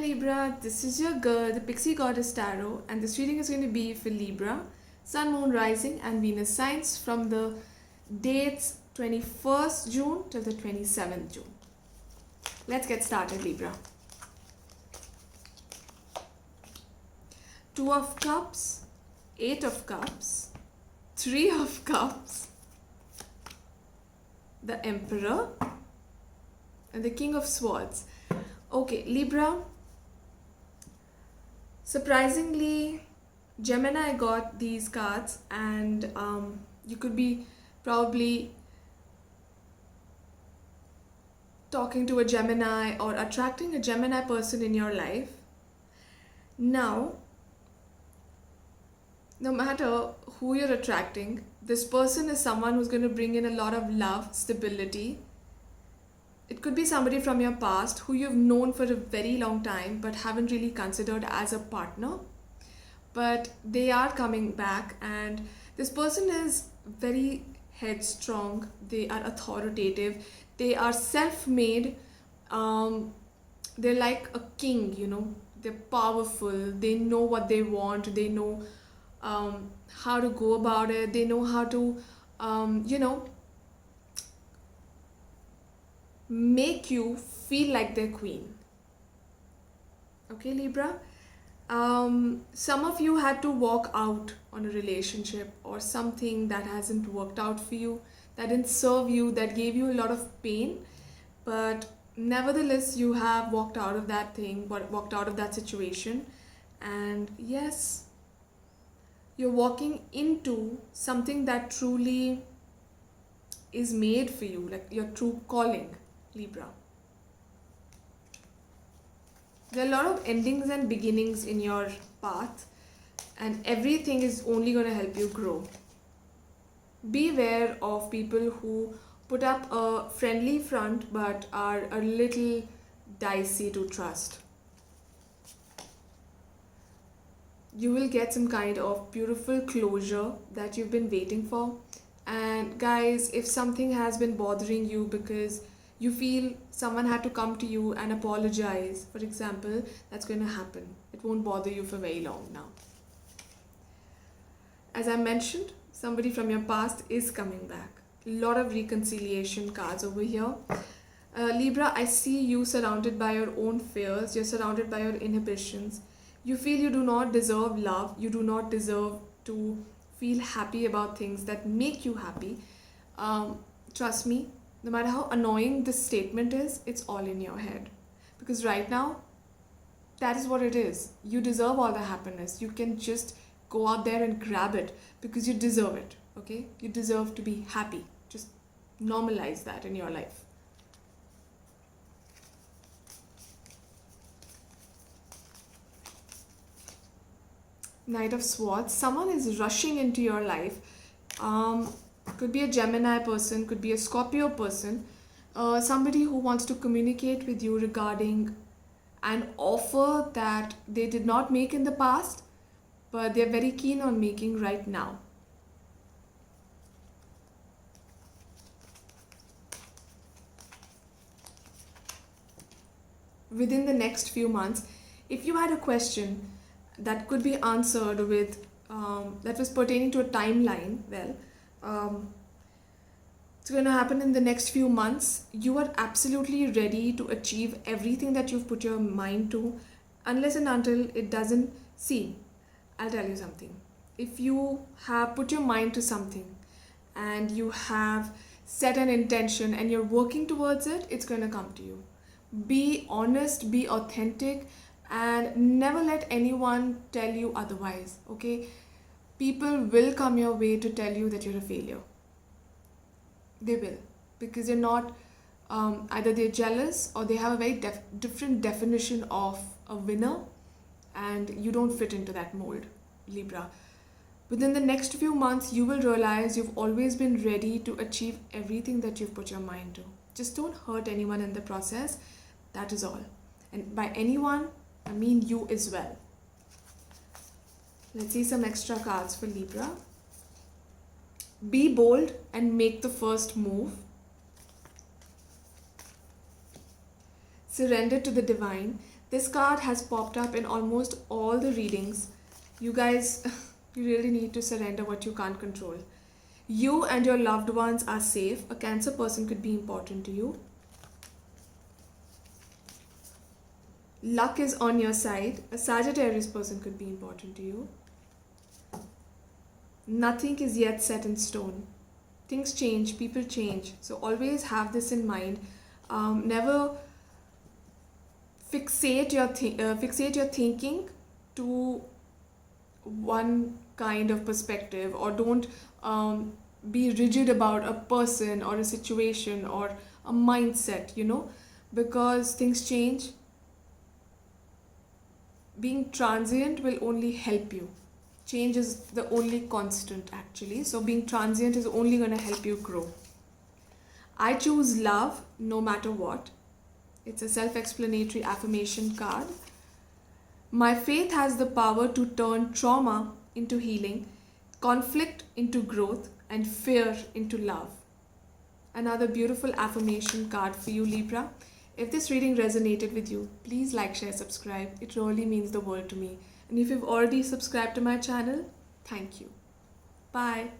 Libra, this is your girl, the Pixie Goddess Tarot, and this reading is going to be for Libra, Sun, Moon, Rising, and Venus signs from the dates 21st June till the 27th June. Let's get started, Libra. Two of Cups, Eight of Cups, Three of Cups, the Emperor, and the King of Swords. Okay, Libra, surprisingly, Gemini got these cards, and you could be probably talking to a Gemini or attracting a Gemini person in your life. Now, no matter who you're attracting, this person is someone who's going to bring in a lot of love, stability. It could be somebody from your past who you've known for a very long time but haven't really considered as a partner. But they are coming back, and this person is very headstrong. They are authoritative. They are self-made. They're like a king, you know. They're powerful. They know what they want. They know how to go about it. They know how to, make you feel like their queen. Okay, Libra? Some of you had to walk out on a relationship or something that hasn't worked out for you, that didn't serve you, that gave you a lot of pain, but nevertheless you have walked out of that thing, walked out of that situation, and yes, you're walking into something that truly is made for you, like your true calling, Libra. There are a lot of endings and beginnings in your path, and everything is only going to help you grow. Beware of people who put up a friendly front but are a little dicey to trust. You will get some kind of beautiful closure that you've been waiting for. And guys, if something has been bothering you because you feel someone had to come to you and apologize, for example, that's going to happen. It won't bother you for very long now. As I mentioned, somebody from your past is coming back. A lot of reconciliation cards over here. Libra, I see you surrounded by your own fears. You're surrounded by your inhibitions. You feel you do not deserve love. You do not deserve to feel happy about things that make you happy. Trust me, no matter how annoying this statement is, it's all in your head. Because right now, that is what it is. You deserve all the happiness. You can just go out there and grab it because you deserve it, okay? You deserve to be happy. Just normalize that in your life. Knight of Swords. Someone is rushing into your life. Could be a Gemini person, could be a Scorpio person, somebody who wants to communicate with you regarding an offer that they did not make in the past, but they're very keen on making right now. Within the next few months, if you had a question that could be answered with, that was pertaining to a timeline, well, it's going to happen in the next few months. You are absolutely ready to achieve everything that you've put your mind to, unless and until it doesn't seem. I'll tell you something. If you have put your mind to something and you have set an intention and you're working towards it, it's going to come to you. Be honest, be authentic, and never let anyone tell you otherwise, okay? People will come your way to tell you that you're a failure. They will, because they're not, either they're jealous or they have a very different definition of a winner, and you don't fit into that mold, Libra. Within the next few months, you will realize you've always been ready to achieve everything that you've put your mind to. Just don't hurt anyone in the process. That is all. And by anyone, I mean you as well. Let's see some extra cards for Libra. Be bold and make the first move. Surrender to the divine. This card has popped up in almost all the readings. You guys, you really need to surrender what you can't control. You and your loved ones are safe. A Cancer person could be important to you. Luck is on your side. A Sagittarius person could be important to you. Nothing is yet set in stone. Things change, people change. So always have this in mind. Never fixate your thinking to one kind of perspective, or don't be rigid about a person or a situation or a mindset, because things change. Being transient will only help you. Change is the only constant, actually. So being transient is only going to help you grow. I choose love no matter what. It's a self-explanatory affirmation card. My faith has the power to turn trauma into healing, conflict into growth, and fear into love. Another beautiful affirmation card for you, Libra. If this reading resonated with you, please like, share, subscribe. It really means the world to me. And if you've already subscribed to my channel, thank you. Bye.